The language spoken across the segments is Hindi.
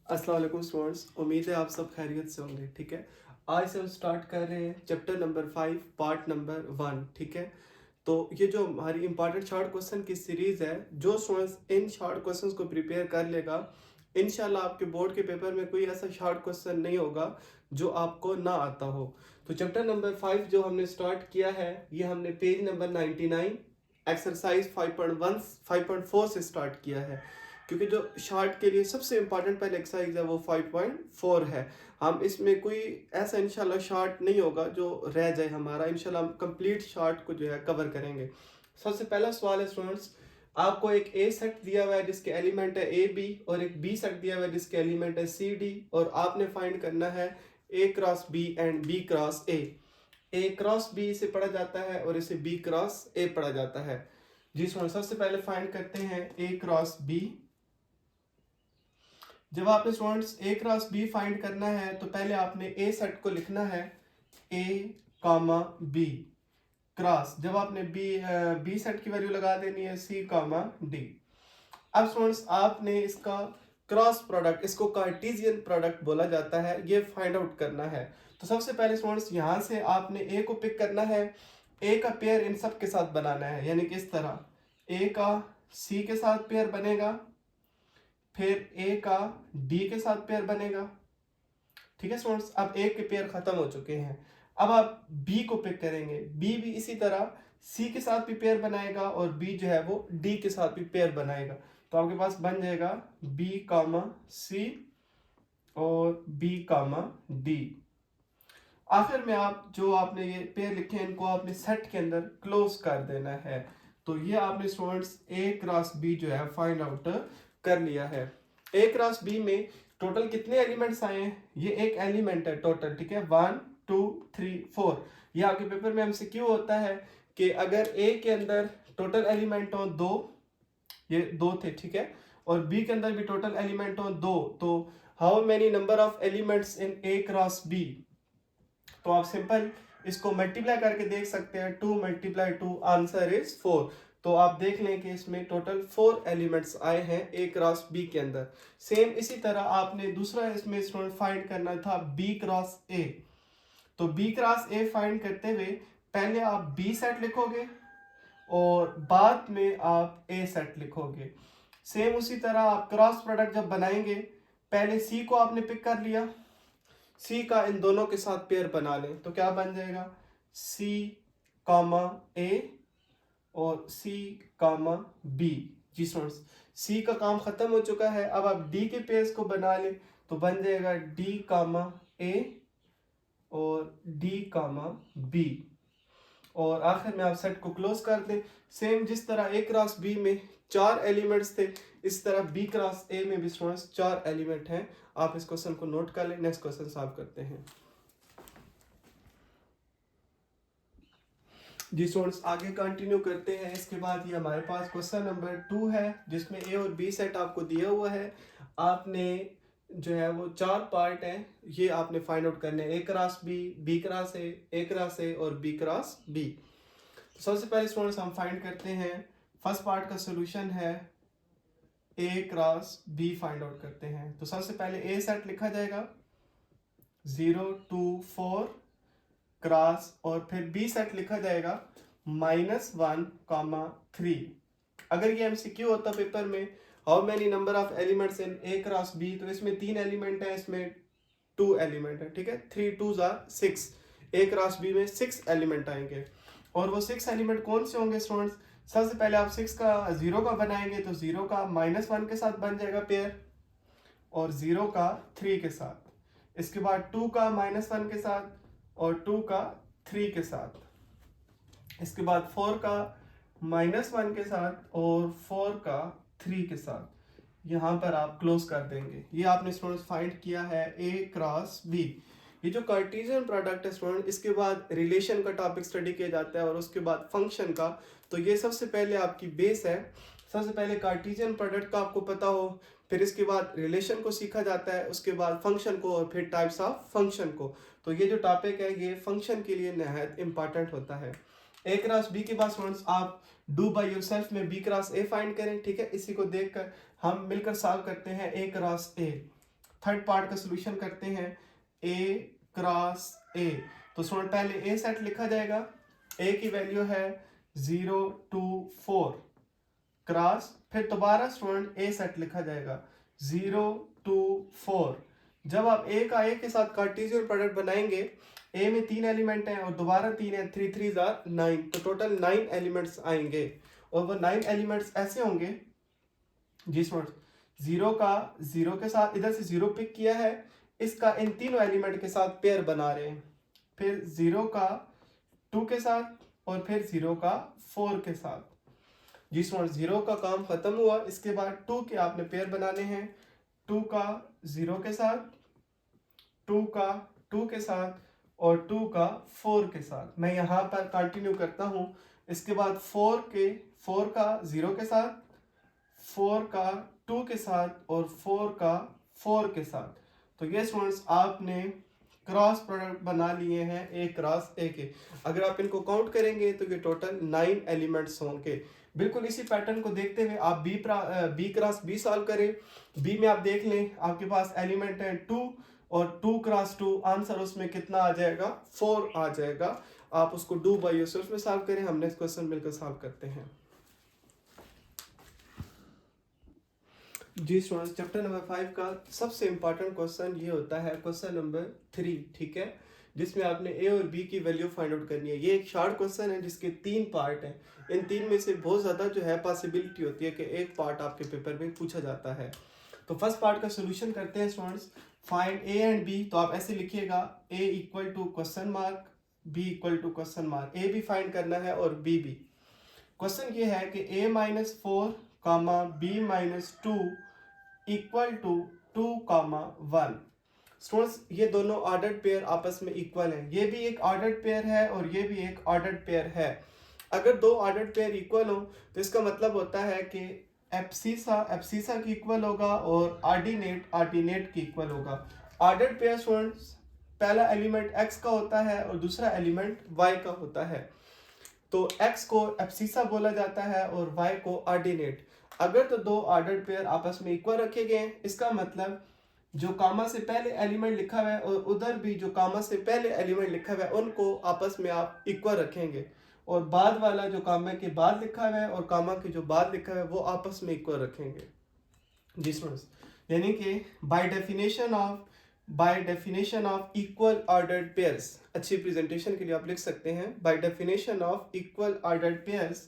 अस्सलाम वालेकुम स्टूडेंट्स, उम्मीद है आप सब खैरियत से होंगे। ठीक है, आज से हम स्टार्ट कर रहे हैं चैप्टर नंबर 5 पार्ट नंबर 1। ठीक है, तो ये जो हमारी इंपॉर्टेंट शॉर्ट क्वेश्चन की सीरीज़ है, जो स्टूडेंट्स इन शॉर्ट क्वेश्चंस को प्रिपेयर कर लेगा, इंशाल्लाह आपके बोर्ड के पेपर में कोई ऐसा शॉर्ट क्वेश्चन नहीं होगा जो आपको ना आता हो। तो चैप्टर नंबर 5 जो हमने स्टार्ट किया है, ये हमने पेज नंबर 99 एक्सरसाइज 5.1 5.4 से स्टार्ट किया है, क्योंकि जो शार्ट के लिए सबसे इम्पॉर्टेंट पहले एक्सरसाइज है वो 5.4 है। हम इसमें कोई ऐसा इंशाल्लाह शार्ट नहीं होगा जो रह जाए हमारा, इंशाल्लाह हम कंप्लीट शार्ट को जो है कवर करेंगे। सबसे पहला सवाल है स्टूडेंट्स, आपको एक ए सेट दिया हुआ है जिसके एलिमेंट है ए बी, और एक बी सेट दिया हुआ है जिसके एलिमेंट है सी डी, और आपने फाइंड करना है A cross B and B cross A. A cross B इसे पढ़ा जाता है और इसे बी क्रॉस ए पढ़ा जाता है। जी स्टूडेंट, सबसे पहले फाइंड करते हैं ए क्रॉस बी। जब आपने students A cross B find करना है तो पहले आपने ए सेट को लिखना है ए कामा बी क्रॉस, जब आपने बी सेट की वैल्यू लगा देनी है सी कामा डी। अब स्टूडेंट्स आपने इसका क्रॉस प्रोडक्ट, इसको कार्टेशियन प्रोडक्ट बोला जाता है, ये फाइंड आउट करना है। तो सबसे पहले स्टूडेंट्स यहाँ से आपने ए को पिक करना है, ए का पेयर इन सब के साथ बनाना है, यानी कि इस तरह ए का सी के साथ पेयर बनेगा, फिर ए का डी के साथ पेयर बनेगा। ठीक है स्टूडेंट्स, अब ए के पेयर खत्म हो चुके हैं। अब आप बी को पिक करेंगे, बी भी इसी तरह सी के साथ भी पेयर बनाएगा और बी जो है वो डी के साथ भी पेयर बनाएगा। तो आपके पास बन जाएगा बी कामा सी और बी कामा डी। आखिर में आप जो आपने ये पेयर लिखे हैं इनको आपने सेट के अंदर क्लोज कर देना है। तो ये आपने स्टूडेंट्स ए क्रॉस बी जो है फाइंड आउट कर लिया है। ए क्रॉस बी में टोटल कितने एलिमेंट्स आए हैं? ये एक एलिमेंट है टोटल। ठीक है, 1 2 3 4। ये आपके पेपर में एमसीक्यू होता है कि अगर ए के अंदर टोटल एलिमेंट हो 2, ये 2 थे, ठीक है, और बी के अंदर भी टोटल एलिमेंट हो 2, तो how many number of elements in A cross B? तो आप सिंपल इसको मल्टीप्लाई करके देख सकते हैं, 2 मल्टीप्लाई 2 आंसर इज 4। तो आप देख लें कि इसमें टोटल 4 एलिमेंट्स आए हैं ए क्रॉस बी के अंदर। सेम इसी तरह आपने दूसरा इसमें स्टूडेंट फाइंड करना था बी क्रॉस ए। तो बी क्रॉस ए फाइंड करते हुए पहले आप बी सेट लिखोगे और बाद में आप ए सेट लिखोगे। सेम उसी तरह आप क्रॉस प्रोडक्ट जब बनाएंगे, पहले सी को आपने पिक कर लिया, सी का इन दोनों के साथ पेयर बना लें, तो क्या बन जाएगा सी कामा ए और सी कामा बी। जी स्टूडेंट्स, सी का काम खत्म हो चुका है। अब आप डी के पेयर्स को बना लें तो बन जाएगा डी कामा ए और डी कामा बी, और आखिर में आप सेट को क्लोज कर दें। सेम जिस तरह ए क्रॉस बी में 4 एलिमेंट्स थे, इस तरह बी क्रॉस ए में भी स्टूडेंट्स 4 एलिमेंट हैं। आप इस क्वेश्चन को नोट कर लें। नेक्स्ट क्वेश्चन सॉल्व करते हैं। जी स्टूडेंट्स, आगे कंटिन्यू करते हैं। इसके बाद ये हमारे पास क्वेश्चन नंबर 2 है, जिसमें ए और बी सेट आपको दिया हुआ है। आपने जो है वो 4 पार्ट हैं, ये आपने फाइंड आउट करने हैं, A cross B, B cross A cross A और बी क्रॉस बी। तो सबसे पहले स्टूडेंट्स हम फाइंड करते हैं, फर्स्ट पार्ट का सोल्यूशन है A cross B find out करते हैं। तो सबसे पहले ए सेट लिखा जाएगा 0 2 4 क्रॉस, और फिर बी सेट लिखा जाएगा -1 कामा 3। अगर ये एमसीक्यू होता पेपर में how many number of elements in A cross B, तो इसमें 3 एलिमेंट है, इसमें 2 एलिमेंट है। ठीक है, 3 2s are 6। A cross B में 6 एलिमेंट आएंगे, और वो 6 एलिमेंट कौन से होंगे स्टूडेंट्स? सबसे पहले आप 6 का 0 का बनाएंगे तो 0 का -1 के साथ बन जाएगा पेयर, और 0 का 3 के साथ। इसके बाद 2 का -1 के साथ और 2 का 3 के साथ। इसके बाद 4 का -1 के साथ और 4 का 3 के साथ। यहाँ पर आप क्लोज कर देंगे। ये आपने स्टूडेंट्स फाइंड किया है ए क्रॉस बी। ये जो कार्टेशियन प्रोडक्ट है स्टूडेंट, इसके बाद रिलेशन का टॉपिक स्टडी किया जाता है और उसके बाद फंक्शन का। तो ये सबसे पहले आपकी बेस है। सबसे पहले कार्टेशियन प्रोडक्ट का आपको पता हो, फिर इसके बाद रिलेशन को सीखा जाता है, उसके बाद फंक्शन को, और फिर टाइप्स ऑफ फंक्शन को। तो ये जो टॉपिक है ये फंक्शन के लिए नहायत इंपॉर्टेंट होता है। ए क्रॉस बी के बाद स्टूडेंट्स आप डू बाय योरसेल्फ में बी क्रॉस ए फाइंड करें। ठीक है, इसी को देखकर हम मिलकर सॉल्व करते हैं A cross A. Third part का सोल्यूशन करते हैं ए क्रॉस ए। तो स्टूडेंट पहले ए सेट लिखा जाएगा, ए की वैल्यू है 0 2 4 क्रॉस, फिर दोबारा स्टूडेंट ए सेट लिखा जाएगा 0 2 4। जब आप ए का ए के साथ कार्टेशियन प्रोडक्ट बनाएंगे, ए में 3 एलिमेंट हैं और दोबारा 3 है, 3 3 आर 9, तो टोटल 9 एलिमेंट्स आएंगे। और वो 9 एलिमेंट्स ऐसे होंगे जी स्टूडेंट, 0 का 0 के साथ इधर से 0 पिक किया है, इसका इन तीनों एलिमेंट के साथ पेयर बना रहे हैं, फिर 0 का 2 के साथ और फिर 0 का 4 के साथ। जी स्टूडेंट 0 का काम खत्म हुआ, इसके बाद 2 के आपने पेयर बनाने हैं, 2 का 0 के साथ, 2 का 2 के साथ और 2 का 4 के साथ। मैं यहाँ पर कंटिन्यू करता हूँ। इसके बाद 4 का 0 के साथ, 4 का 2 के साथ और 4 का 4 के साथ। तो ये स्टूडेंट्स आपने क्रॉस प्रोडक्ट बना लिए हैं ए क्रॉस ए के। अगर आप इनको काउंट करेंगे तो ये टोटल 9 एलिमेंट्स होंगे। बिल्कुल इसी पैटर्न को देखते हुए आप बी क्रॉस बी सॉल्व करें। बी में आप देख लें, आपके पास एलिमेंट है 2 और 2 क्रॉस 2, आंसर उसमें कितना आ जाएगा, 4 आ जाएगा। आप उसको डू बाई योरसेल्फ में सॉल्व करें, हम नेक्स्ट क्वेश्चन मिलकर सॉल्व करते हैं। जी स्टूडेंट्स चैप्टर नंबर 5 का सबसे इंपॉर्टेंट क्वेश्चन ये होता है क्वेश्चन नंबर 3, ठीक है, जिसमें आपने ए और बी की वैल्यू फाइंड आउट करनी है। ये एक शॉर्ट क्वेश्चन है जिसके 3 पार्ट हैं। इन 3 में से बहुत ज़्यादा जो है पॉसिबिलिटी होती है कि एक पार्ट आपके पेपर में पूछा जाता है। तो फर्स्ट पार्ट का सोल्यूशन करते हैं students. Find A and B, तो आप ऐसे लिखिएगा A equal to question mark, B equal to question mark. A भी फाइंड करना है और बी भी। क्वेश्चन ये है कि a minus 4 comma b minus 2 equal to 2 comma 1। Students ये दोनों ऑर्डर्ड पेयर आपस में इक्वल हैं। ये भी एक ऑर्डर्ड पेयर है और ये भी एक ऑर्डर्ड पेयर है। अगर दो ऑर्डर्ड पेयर इक्वल हो तो इसका मतलब होता है कि एब्सिसा की इक्वल होगा और आर्डिनेट की इक्वल होगा। ऑर्डर्ड पेयर स्टूडेंट्स पहला एलिमेंट x का होता है और दूसरा एलिमेंट y का होता है। तो x को एब्सिसा बोला जाता है और y को आर्डिनेट। अगर तो दो ऑर्डर्ड पेयर आपस में इक्वल रखे गए हैं, इसका मतलब जो कामा से पहले एलिमेंट लिखा हुआ है और उधर भी जो कामा से पहले एलिमेंट लिखा हुआ है उनको आपस में आप इक्वल रखेंगे, और बाद वाला जो कामा के बाद लिखा हुआ है और कामा के जो बाद लिखा हुआ है वो आपस में इक्वल रखेंगे। जी स्टूडेंट्स, यानी कि by definition of equal ordered pairs, अच्छी प्रेजेंटेशन के लिए आप लिख सकते हैं by definition of equal ordered pairs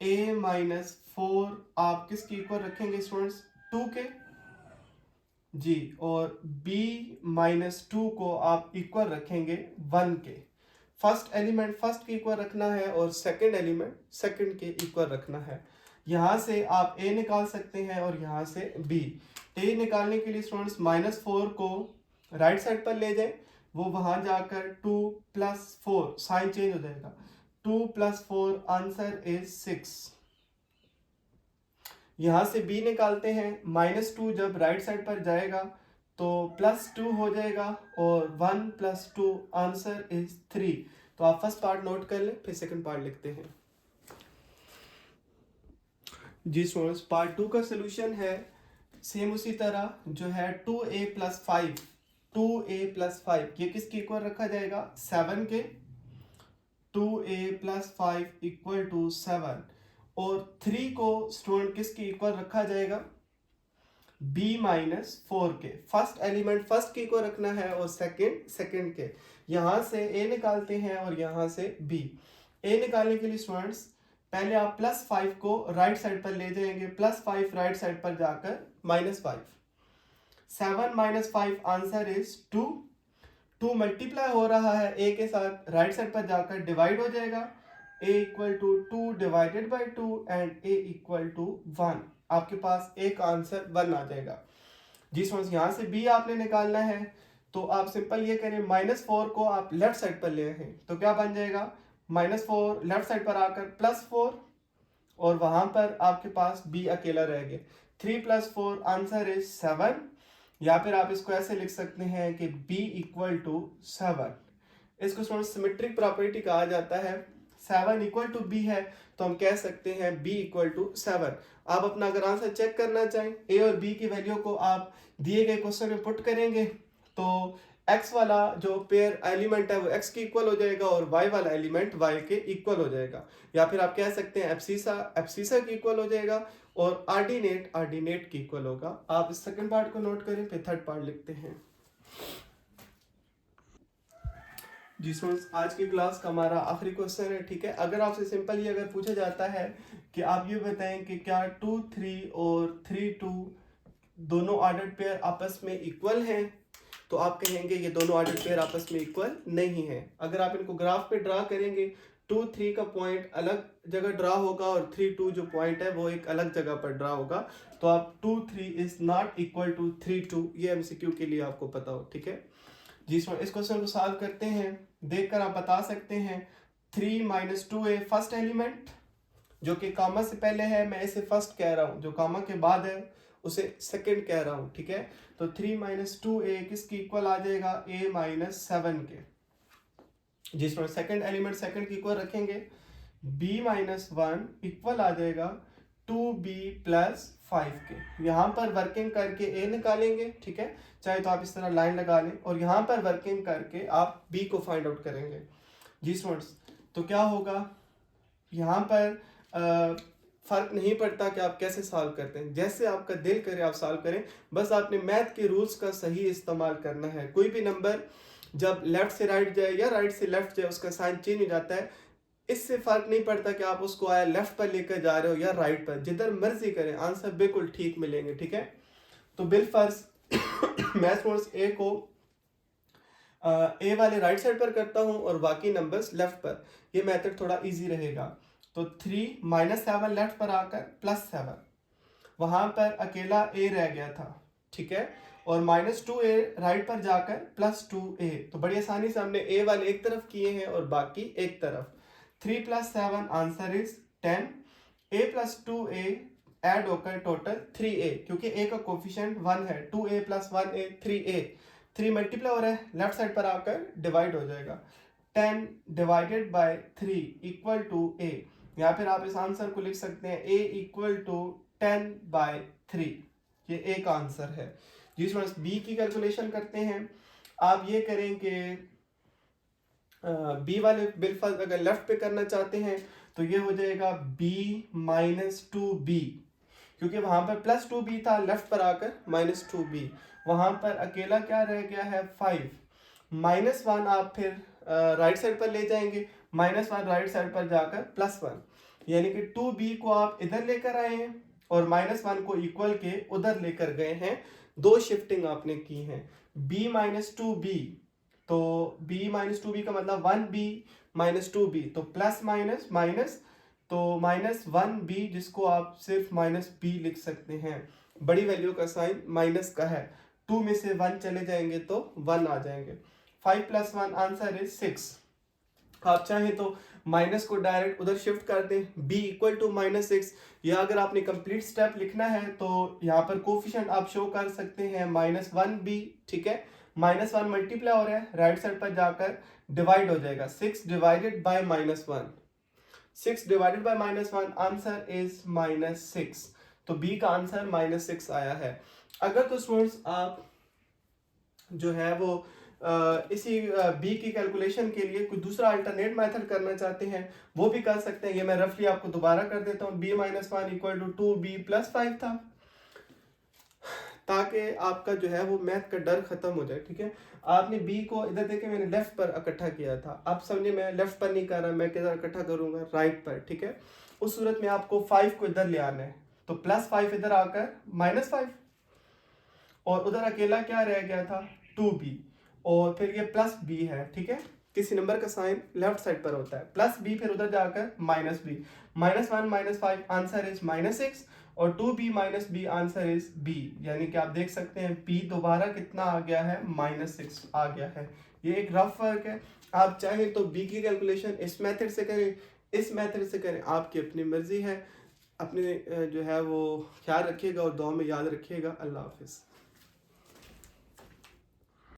a minus 4 आप किसकी इक्वल रखेंगे स्टूडेंट्स, 2 के जी, और b माइनस 2 को आप इक्वल रखेंगे 1 के। फर्स्ट एलिमेंट फर्स्ट के इक्वल रखना है और सेकंड एलिमेंट सेकंड के इक्वल रखना है। यहाँ से आप a निकाल सकते हैं और यहाँ से b। a निकालने के लिए स्टूडेंट्स माइनस 4 को राइट साइड पर ले जाए, वो वहां जाकर 2 प्लस 4 साइन चेंज हो जाएगा, 2 प्लस 4 आंसर इज 6। यहां से b निकालते हैं, माइनस 2 जब राइट साइड पर जाएगा तो प्लस 2 हो जाएगा और 1 प्लस 2 आंसर इज 3। तो आप फर्स्ट पार्ट नोट कर लें, फिर सेकंड पार्ट लिखते हैं। जी स्टूडेंट्स पार्ट 2 का सोल्यूशन है सेम उसी तरह जो है 2a प्लस 5 ये किसके इक्वल रखा जाएगा, 7 के। 2a प्लस 5 इक्वल टू 7 और 3 को स्टूडेंट किसके इक्वल रखा जाएगा, b माइनस 4 के। फर्स्ट एलिमेंट फर्स्ट के इक्वल रखना है और सेकंड के। यहाँ से a निकालते हैं और यहाँ से b। a निकालने के लिए स्टूडेंट्स पहले आप प्लस 5 को राइट साइड पर ले जाएंगे, प्लस 5 राइट साइड पर जाकर minus 5। 7 minus 5 answer is 2। 2 multiply हो रहा है a के साथ, राइट साइड पर जाकर डिवाइड हो जाएगा, a equal to 2 divided by 2 and a equal to 1। आपके पास a का आंसर 1 आ जाएगा। जी स्टूडेंट्स यहाँ से b आपने निकालना है, तो आप सिंपल ये करें, माइनस 4 को आप लेफ्ट साइड पर ले आए तो क्या बन जाएगा, माइनस 4 लेफ्ट साइड पर आकर प्लस 4 और वहां पर आपके पास b अकेला रह गया। 3 प्लस 4 आंसर इज 7, या फिर आप इसको ऐसे लिख सकते हैं कि b इक्वल टू 7। इसको स्टूडेंट सिमेट्रिक प्रॉपर्टी कहा जाता है। 7 इक्वल टू बी है तो हम कह सकते हैं b इक्वल टू 7। आप अपना अगर आंसर चेक करना चाहें, a और b की वैल्यू को आप दिए गए क्वेश्चन में पुट करेंगे तो x वाला जो पेयर एलिमेंट है वो x के इक्वल हो जाएगा और y वाला एलिमेंट y के इक्वल हो जाएगा, या फिर आप कह सकते हैं एब्सिसा के इक्वल हो जाएगा और आर्डिनेट के इक्वल होगा। आप इस सेकंड पार्ट को नोट करें, फिर थर्ड पार्ट लिखते हैं। जी स्टूडेंट्स, आज की क्लास का हमारा आखिरी क्वेश्चन है, ठीक है। अगर आपसे सिंपल ये अगर पूछा जाता है कि आप ये बताएं कि क्या 2 3 और 3 2 दोनों ऑर्डर्ड पेयर आपस में इक्वल हैं, तो आप कहेंगे ये दोनों ऑर्डर्ड पेयर आपस में इक्वल नहीं है। अगर आप इनको ग्राफ पे ड्रा करेंगे 2 3 का पॉइंट अलग जगह ड्रा होगा और 3 2 जो पॉइंट है वो एक अलग जगह पर ड्रा होगा, तो आप 2 3 इज नॉट इक्वल टू 3 2, ये एमसीक्यू के लिए आपको पता हो, ठीक है जी। इस क्वेश्चन को सॉल्व करते हैं, देखकर आप बता सकते हैं 3 माइनस 2a फर्स्ट एलिमेंट जो कि कामा से पहले है, मैं इसे फर्स्ट कह रहा हूं, जो कामा के बाद है उसे सेकंड कह रहा हूं, ठीक है। तो 3 माइनस 2a किसकी इक्वल आ जाएगा, a माइनस 7 के। जिसमें सेकंड एलिमेंट सेकंड की इक्वल रखेंगे, b माइनस 1 इक्वल आ जाएगा 2b प्लस 5 के। यहाँ पर वर्किंग करके a निकालेंगे, ठीक है, चाहे तो आप इस तरह लाइन लगा लें, और यहाँ पर वर्किंग करके आप b को फाइंड आउट करेंगे। जी स्टूडेंट्स, तो क्या होगा, यहाँ पर फर्क नहीं पड़ता कि आप कैसे सॉल्व करते हैं, जैसे आपका दिल करे आप सॉल्व करें, बस आपने मैथ के रूल्स का सही इस्तेमाल करना है। कोई भी नंबर जब लेफ्ट से राइट जाए या राइट से लेफ्ट जाए उसका साइन चेंज हो जाता है, इससे फर्क नहीं पड़ता कि आप उसको आया लेफ्ट पर लेकर जा रहे हो या राइट पर, जिधर मर्जी करें आंसर बिल्कुल ठीक मिलेंगे, ठीक है। तो बिलफर्ज मैं स्टूडेंट्स ए को ए वाले राइट साइड पर करता हूं और बाकी नंबर्स लेफ्ट पर, ये मेथड थोड़ा इजी रहेगा। तो 3 माइनस 7 लेफ्ट पर आकर प्लस 7, वहां पर अकेला ए रह गया था, ठीक है, और माइनस 2a राइट पर जाकर प्लस 2a, तो बड़ी आसानी से हमने ए वाले एक तरफ किए हैं और बाकी एक तरफ। 3 plus 7 answer is 10, a plus 2a add होकर टोटल 3a, क्योंकि a का कोफिशिएंट 1 है, 2a plus 1a 3a, 3 multiply हो रहा है, लेफ्ट साइड पर आकर डिवाइड हो जाएगा। 10 divided by 3 equal to a, या फिर आप इस आंसर को लिख सकते हैं a इक्वल टू 10 बाय 3, ये a का आंसर है। जी स्टूडेंट्स, b की कैलकुलेशन करते हैं। आप ये करेंगे b वाले बिलफर्ज अगर लेफ्ट पे करना चाहते हैं तो ये हो जाएगा b माइनस 2b, क्योंकि वहां पर प्लस 2b था, लेफ्ट पर आकर माइनस 2b, वहां पर अकेला क्या रह गया है 5, माइनस 1 आप फिर राइट साइड पर ले जाएंगे, माइनस 1 राइट साइड पर जाकर प्लस 1, यानी कि 2b को आप इधर लेकर आए हैं और माइनस 1 को इक्वल के उधर लेकर गए हैं, दो शिफ्टिंग आपने की हैं। b माइनस 2b, तो b माइनस 2b का मतलब 1b माइनस 2b, तो प्लस माइनस माइनस, तो माइनस 1b, जिसको आप सिर्फ माइनस b लिख सकते हैं, बड़ी वैल्यू का साइन माइनस का है, 2 में से 1 चले जाएंगे तो 1 आ जाएंगे। 5 प्लस 1 आंसर इज 6। आप चाहें तो माइनस को डायरेक्ट उधर शिफ्ट कर दें, b इक्वल टू माइनस 6, या अगर आपने कंप्लीट स्टेप लिखना है तो यहाँ पर कोफिशिएंट आप शो कर सकते हैं माइनस 1b, ठीक है, माइनस 1 मल्टीप्लाई हो रहा है, राइट साइड पर जाकर डिवाइड हो जाएगा, 6 divided by minus 1, 6 divided by minus 1 answer is minus 6, तो b का आंसर माइनस 6 आया है। अगर तो स्टूडेंट्स आप जो है वो इसी b की कैलकुलेशन के लिए कोई दूसरा अल्टरनेट मेथड करना चाहते हैं वो भी कर सकते हैं। ये मैं रफली आपको दोबारा कर देता हूँ, b minus 1 equal to 2b plus 5 था, ताकि आपका जो है वो मैथ का डर खत्म हो जाए, ठीक है। आपने b को इधर देखे मैंने लेफ्ट पर इकट्ठा किया था, आप समझे मैं लेफ्ट पर नहीं कर रहा, मैं किधर इकट्ठा करूंगा, राइट पर, ठीक है। उस सूरत में आपको 5 को इधर ले आना है, तो प्लस 5 इधर आकर माइनस 5, और उधर अकेला क्या रह गया था 2b, और फिर ये प्लस b है, ठीक है, किसी नंबर का साइन लेफ्ट साइड पर होता है, प्लस b फिर उधर जाकर minus b, minus 1 minus 5 answer is minus 6, और 2b minus b answer is b, यानी कि आप देख सकते हैं p दोबारा कितना आ गया है, माइनस 6 आ गया है। ये एक रफ वर्क है, आप चाहें तो b की कैलकुलेशन इस मेथड से करें, इस मेथड से करें, आपकी अपनी मर्जी है। अपने जो है वो ख्याल रखिएगा और दुआ में याद रखिएगा। अल्लाह हाफिज़।